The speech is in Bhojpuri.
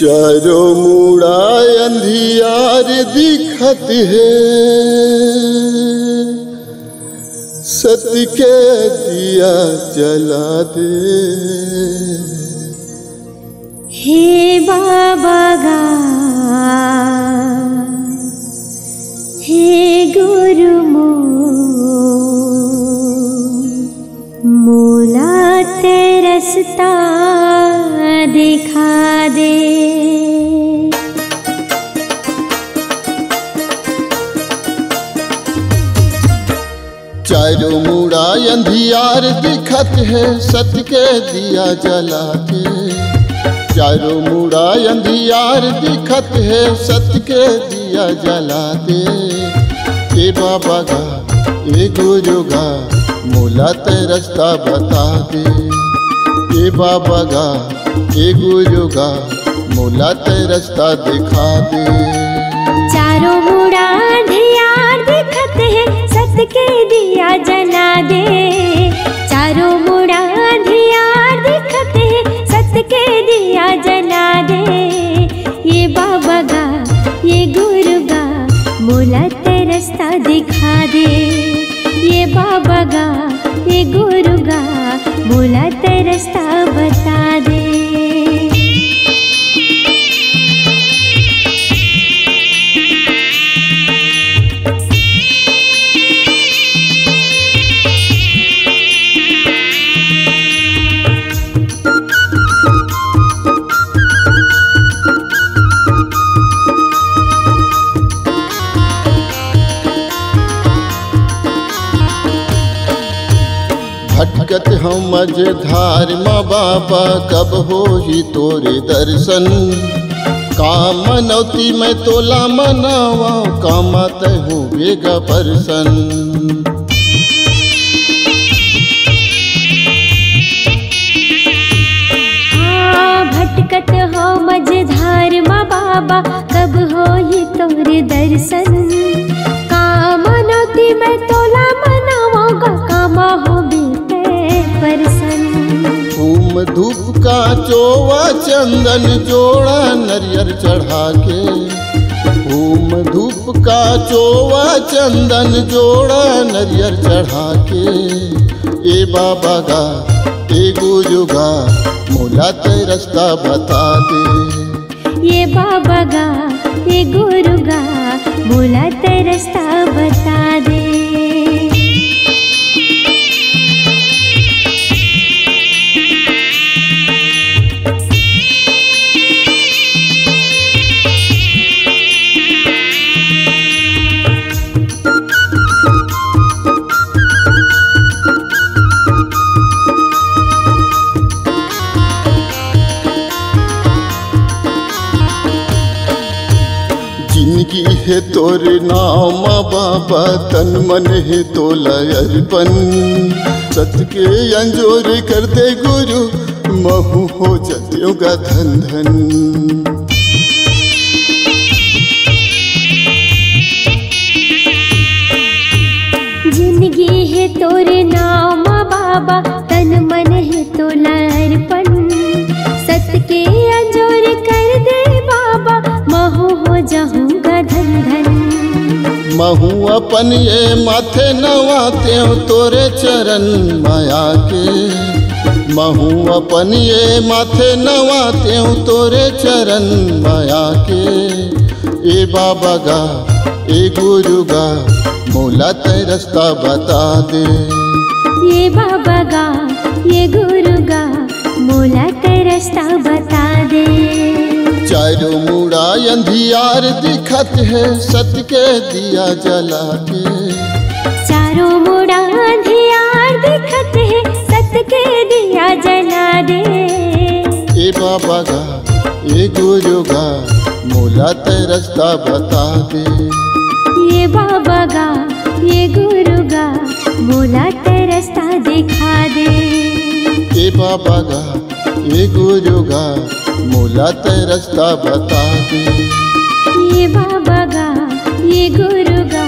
चारों मुड़ा अंधियार दिखत है, सत्य के दिया जला दे। हे बाबा गा, हे गुरु मोला ते रास्ता दिखा दे। चारों मुड़ा अंधियार दिखत है, सत्य के दिया जला के। चारों मुड़ा अंधियार दिखत है, सत्य के दिया जला दे। ए बाबा गा, ए गुरु गा, मोला ते रास्ता बता दे। ए बाबा गा, ए गुरु गा, मोला ते रास्ता दिखा दे। चारों मुड़ा अंधियार दिखत है, सत्य के दिया जला दे। चारों मुड़ा अंधियार दिखत है, सत्य के दिया जला दे। ये बाबा गा, ये गुरु गा, मोला ते रास्ता दिखा दे। ये बाबा गा, ये गुरु गा, मोला ते रास्ता बता दे। भटकत हम मझधार माँ बाबा, कब हो ही तोरे दर्शन। का मनौती मैं तोला मनावा, कामत हूँ बेगा परसन। हाँ भटकत हो मझधार माँ बाबा, कब हो ही तोरे दर्शन। का मनौती मैं तोला मनावा, कामा हो धूम धूप का चोवा चंदन जोड़ा नरियर चढ़ा के। धूम धूप का चोवा चंदन जोड़ा नरियर चढ़ा के। ए बाबा गा, ए गुरु गा, मोला ते रास्ता बता दे। ये बाबा गा, ये गुरु गा, मोला ते रास्ता बता दे। जिंदगी है तोरे नाम बाबा, तन मन है तोला अर्पण। सत्य के अंजोर कर दे गुरु, महू हो जत्योगा धन धन। जिंदगी है तोरे नाम बाबा, तन मन है तोला अर्पण। सत्य के अंजोर कर दे बाबा, महू हो जाऊंगा धन धन। महू अपन ये माथे नवाते तोरे चरण माया के। महू अपन ये माथे नवाते तोरे चरण माया के। ए बाबा गा, ए गुरु गा, मोला ते रास्ता बता दे। ये बाबा गा, ये गुरु गा, मोला ते रास्ता बता दे। चारों मुड़ा अंधियार दिखत है, सत्य के दिया जला के। चारों मुड़ा अंधियार दिखत है, सत्य के दिया जला दे। ए बाबा गा, ए गुरु गा, मोला ते रास्ता बता दे। ये बाबा गा, ये गुरु गा, मोला ते रास्ता दिखा दे। ए बाबा गा, ए गुरु गा, मोला ते रास्ता बता दे। ये बाबा गा, ये गुरु गा,